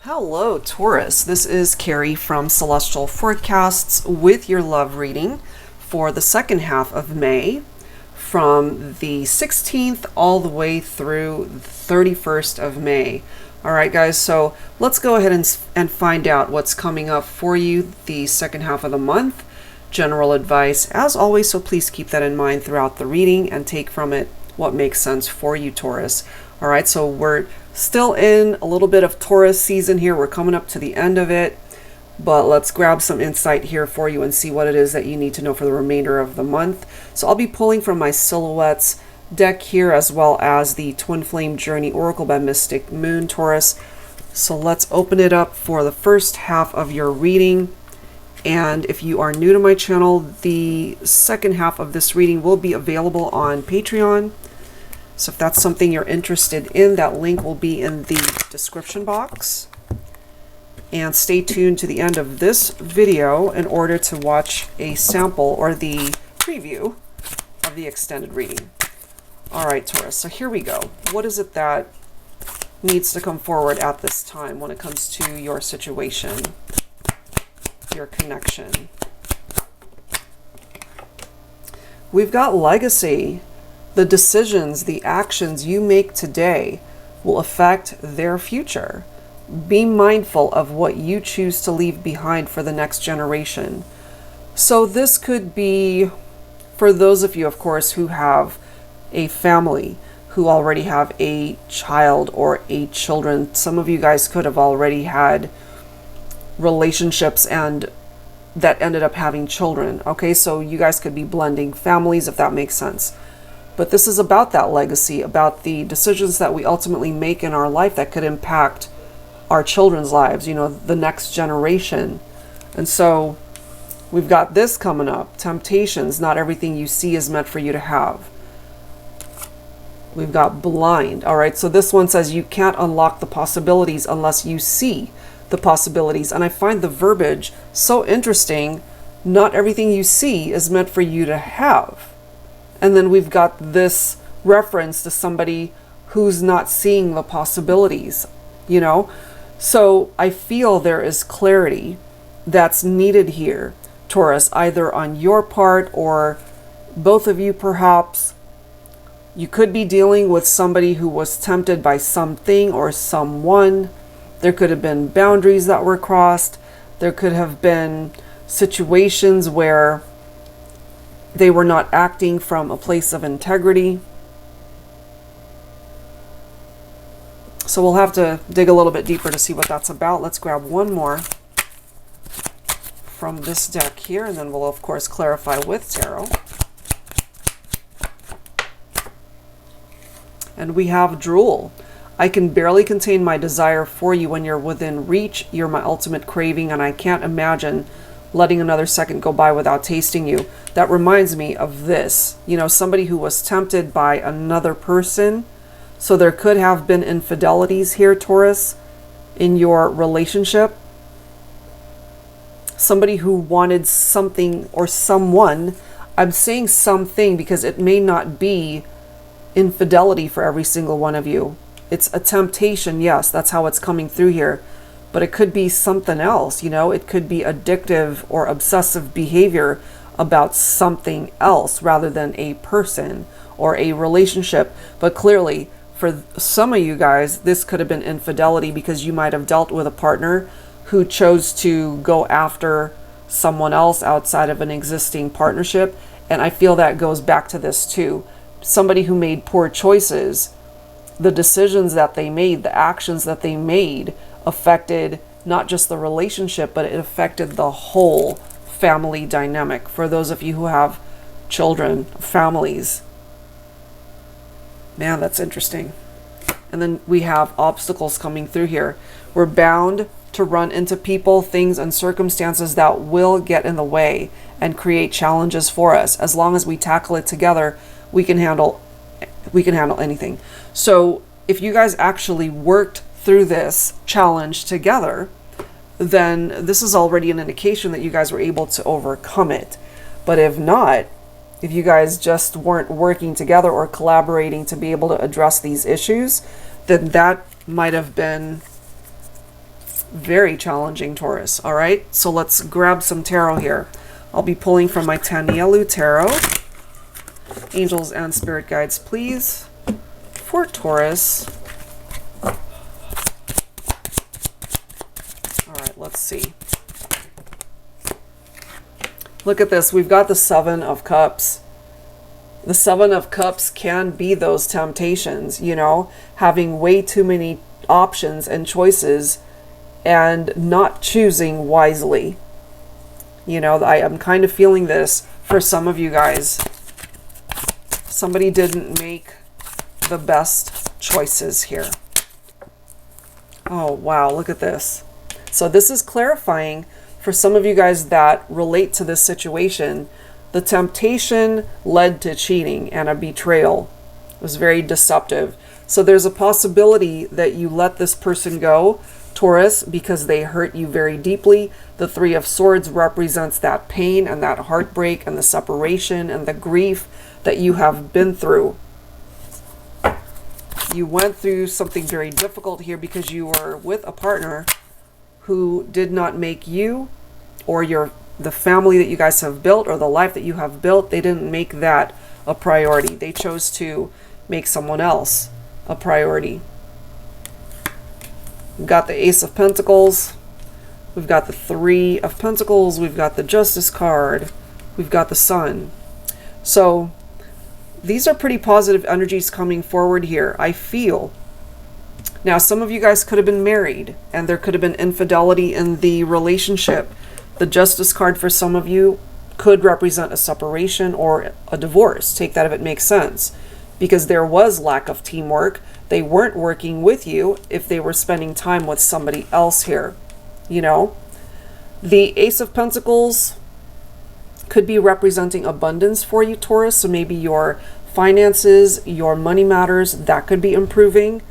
Hello, Taurus. This is Carrie from Celestial Forecasts with your love reading for the second half of May from the 16th all the way through the 31st of May. All right, guys, so let's go ahead and find out what's coming up for you the second half of the month. General advice, as always, so please keep that in mind throughout the reading and take from it what makes sense for you, Taurus. All right, so we're still in a little bit of Taurus season here. We're coming up to the end of it, but let's grab some insight here for you and see what it is that you need to know for the remainder of the month. So I'll be pulling from my Silhouettes deck here, as well as the Twin Flame Journey Oracle by Mystic Moon, Taurus. So let's open it up for the first half of your reading. And if you are new to my channel, the second half of this reading will be available on Patreon. So if that's something you're interested in, that link will be in the description box. And stay tuned to the end of this video in order to watch a sample or the preview of the extended reading. All right, Taurus, so here we go. What is it that needs to come forward at this time when it comes to your situation, your connection? We've got legacy. The decisions, the actions you make today will affect their future. Be mindful of what you choose to leave behind for the next generation. So this could be for those of you, of course, who have a family, who already have a child or a children. Some of you guys could have already had relationships and that ended up having children. Okay, so you guys could be blending families, if that makes sense. But this is about that legacy, about the decisions that we ultimately make in our life that could impact our children's lives, you know, the next generation. And so we've got this coming up. Temptations, not everything you see is meant for you to have. We've got blind. All right, so this one says you can't unlock the possibilities unless you see the possibilities. And I find the verbiage so interesting. Not everything you see is meant for you to have. And then we've got this reference to somebody who's not seeing the possibilities, you know? So I feel there is clarity that's needed here, Taurus, either on your part or both of you perhaps. You could be dealing with somebody who was tempted by something or someone. There could have been boundaries that were crossed. There could have been situations where they were not acting from a place of integrity. So we'll have to dig a little bit deeper to see what that's about. Let's grab one more from this deck here, and then we'll, of course, clarify with tarot. And we have Drool. I can barely contain my desire for you when you're within reach. You're my ultimate craving, and I can't imagine letting another second go by without tasting you. That reminds me of this, you know, somebody who was tempted by another person. So there could have been infidelities here, Taurus, in your relationship. Somebody who wanted something or someone. I'm saying something because it may not be infidelity for every single one of you. It's a temptation, yes, that's how it's coming through here. But it could be something else, you know, it could be addictive or obsessive behavior about something else rather than a person or a relationship. But clearly, for some of you guys, this could have been infidelity because you might have dealt with a partner who chose to go after someone else outside of an existing partnership. And I feel that goes back to this too. Somebody who made poor choices, the decisions that they made, the actions that they made affected not just the relationship, but it affected the whole family dynamic. For those of you who have children, families, man, that's interesting. And then we have obstacles coming through here. We're bound to run into people, things, and circumstances that will get in the way and create challenges for us. As long as we tackle it together, we can handle anything. So if you guys actually worked through this challenge together, then this is already an indication that you guys were able to overcome it. But if not, if you guys just weren't working together or collaborating to be able to address these issues, then that might have been very challenging, Taurus. All right, so let's grab some tarot here. I'll be pulling from my TANIELU tarot. Angels and spirit guides, please, for Taurus. All right, let's see. Look at this. We've got the Seven of Cups. The Seven of Cups can be those temptations, you know, having way too many options and choices and not choosing wisely. You know, I am kind of feeling this for some of you guys. Somebody didn't make the best choices here. Oh, wow, look at this. So this is clarifying for some of you guys that relate to this situation. The temptation led to cheating and a betrayal. It was very deceptive. So there's a possibility that you let this person go, Taurus, because they hurt you very deeply. The Three of Swords represents that pain and that heartbreak and the separation and the grief that you have been through. You went through something very difficult here because you were with a partner who did not make you or the family that you guys have built or the life that you have built, they didn't make that a priority. They chose to make someone else a priority. We've got the Ace of Pentacles. We've got the Three of Pentacles. We've got the Justice card. We've got the Sun. So these are pretty positive energies coming forward here, I feel. Now, some of you guys could have been married and there could have been infidelity in the relationship. The Justice card for some of you could represent a separation or a divorce. Take that if it makes sense. Because there was lack of teamwork. They weren't working with you if they were spending time with somebody else here. You know? The Ace of Pentacles could be representing abundance for you, Taurus. So maybe your finances, your money matters, that could be improving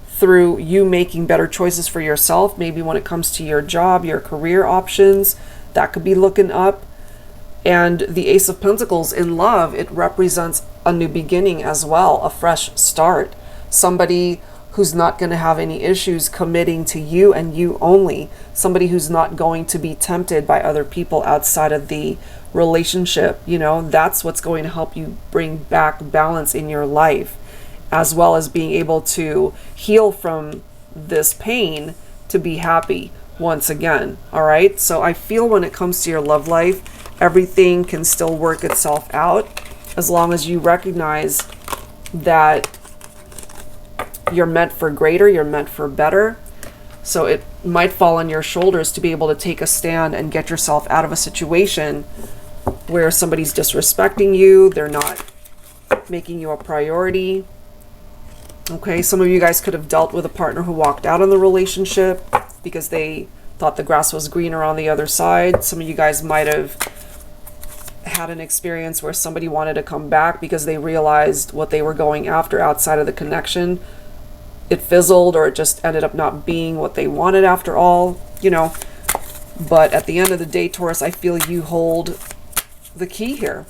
through you making better choices for yourself. Maybe when it comes to your job, your career options, that could be looking up. And the Ace of Pentacles in love, it represents a new beginning as well, a fresh start. Somebody who's not going to have any issues committing to you and you only. Somebody who's not going to be tempted by other people outside of the relationship. You know, that's what's going to help you bring back balance in your life, as well as being able to heal from this pain to be happy once again. All right. So I feel when it comes to your love life, everything can still work itself out as long as you recognize that you're meant for greater, you're meant for better. So it might fall on your shoulders to be able to take a stand and get yourself out of a situation where somebody's disrespecting you, they're not making you a priority. Okay, some of you guys could have dealt with a partner who walked out on the relationship because they thought the grass was greener on the other side. Some of you guys might have had an experience where somebody wanted to come back because they realized what they were going after outside of the connection, it fizzled, or it just ended up not being what they wanted after all, you know. But at the end of the day, Taurus, I feel you hold the key here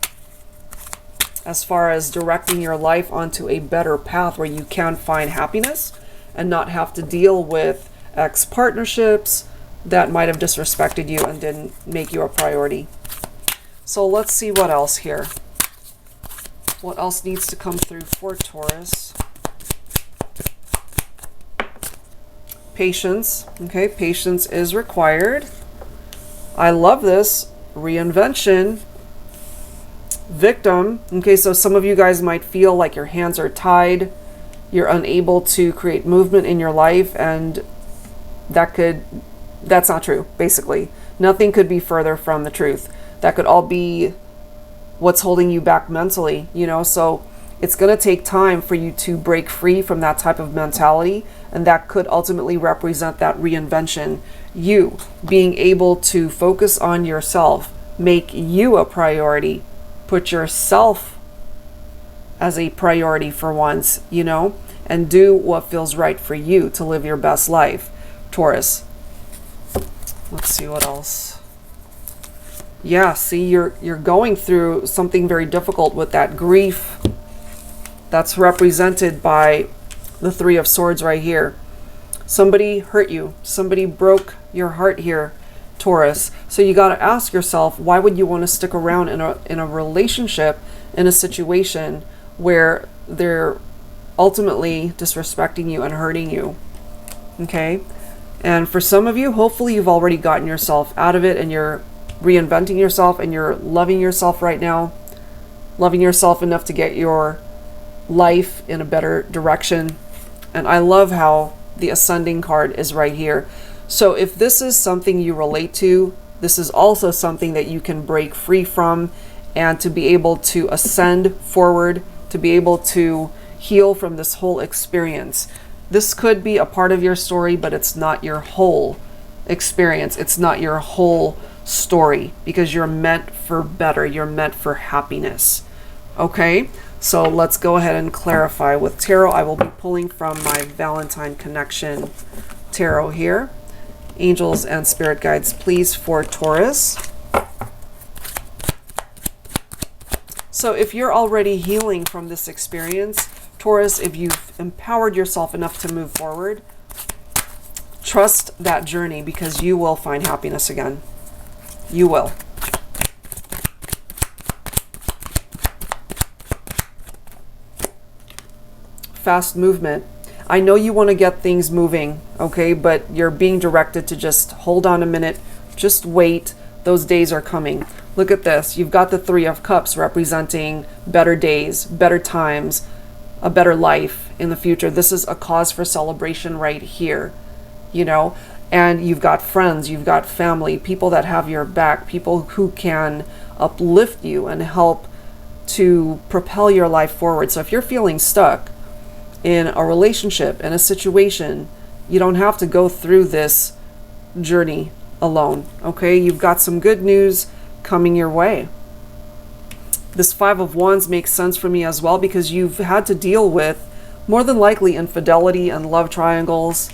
as far as directing your life onto a better path where you can find happiness and not have to deal with ex-partnerships that might have disrespected you and didn't make you a priority. So let's see what else here. What else needs to come through for Taurus? Patience. Okay, patience is required. I love this. Reinvention. Victim. Okay, so some of you guys might feel like your hands are tied. You're unable to create movement in your life, and that's not true, basically. Nothing could be further from the truth. That could all be what's holding you back mentally, you know. So it's going to take time for you to break free from that type of mentality, and that could ultimately represent that reinvention. You being able to focus on yourself, make you a priority, put yourself as a priority for once, you know, and do what feels right for you to live your best life, Taurus. Let's see what else. Yeah, see, you're going through something very difficult with that grief that's represented by the Three of Swords right here. Somebody hurt you. Somebody broke your heart here, Taurus. So you got to ask yourself, why would you want to stick around in a relationship, in a situation where they're ultimately disrespecting you and hurting you? Okay? And for some of you, hopefully you've already gotten yourself out of it and you're reinventing yourself and you're loving yourself right now. Loving yourself enough to get your life in a better direction. And I love how the ascending card is right here. So if this is something you relate to, this is also something that you can break free from, and to be able to ascend forward, to be able to heal from this whole experience. This could be a part of your story, but it's not your whole experience. It's not your whole story, because you're meant for better. You're meant for happiness. Okay? So let's go ahead and clarify with tarot. I will be pulling from my Valentine Connection tarot here. Angels and spirit guides, please, for Taurus. So if you're already healing from this experience, Taurus, if you've empowered yourself enough to move forward, trust that journey, because you will find happiness again. You will. Fast movement. I know you want to get things moving, okay, but you're being directed to just hold on a minute, just wait. Those days are coming. Look at this. You've got the Three of Cups representing better days, better times, a better life in the future. This is a cause for celebration right here, you know, and you've got friends, you've got family, people that have your back, people who can uplift you and help to propel your life forward. So if you're feeling stuck in a relationship, in a situation, you don't have to go through this journey alone, okay? You've got some good news coming your way. This Five of Wands makes sense for me as well, because you've had to deal with, more than likely, infidelity and love triangles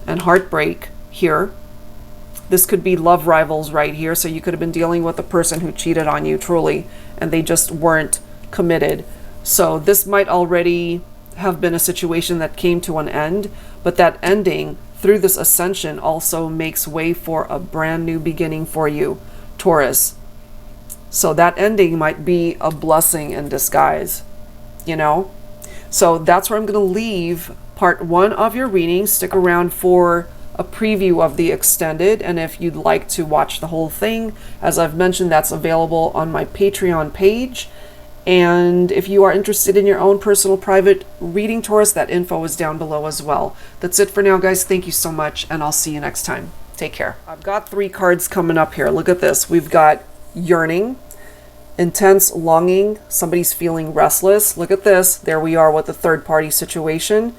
and heartbreak here. This could be love rivals right here. So you could have been dealing with a person who cheated on you truly, and they just weren't committed. So this might already have been a situation that came to an end, but that ending through this ascension also makes way for a brand new beginning for you, Taurus. So that ending might be a blessing in disguise, you know? So that's where I'm going to leave part 1 of your reading. Stick around for a preview of the extended, and if you'd like to watch the whole thing, as I've mentioned, that's available on my Patreon page. And if you are interested in your own personal private reading, Taurus, that info is down below as well. That's it for now, guys. Thank you so much, and I'll see you next time. Take care. I've got 3 cards coming up here. Look at this. We've got yearning, intense longing. Somebody's feeling restless. Look at this. There we are with the third-party situation.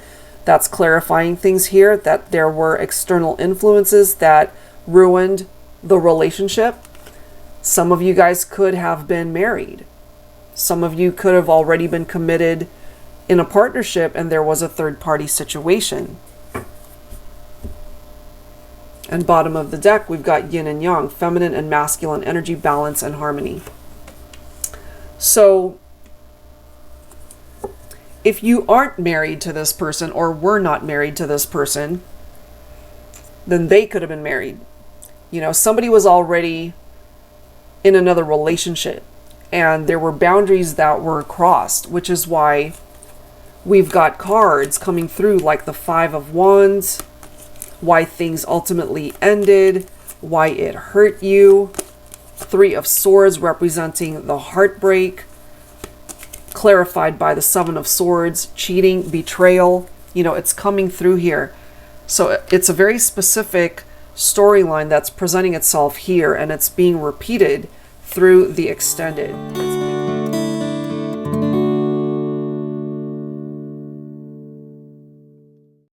That's clarifying things here, that there were external influences that ruined the relationship. Some of you guys could have been married. Some of you could have already been committed in a partnership, and there was a third-party situation. And bottom of the deck, we've got yin and yang, feminine and masculine energy, balance and harmony. So if you aren't married to this person, or were not married to this person, then they could have been married. You know, somebody was already in another relationship, and there were boundaries that were crossed, which is why we've got cards coming through like the Five of Wands, why things ultimately ended, why it hurt you. Three of Swords representing the heartbreak, clarified by the Seven of Swords, cheating, betrayal. You know, it's coming through here. So it's a very specific storyline that's presenting itself here, and it's being repeated through the extended.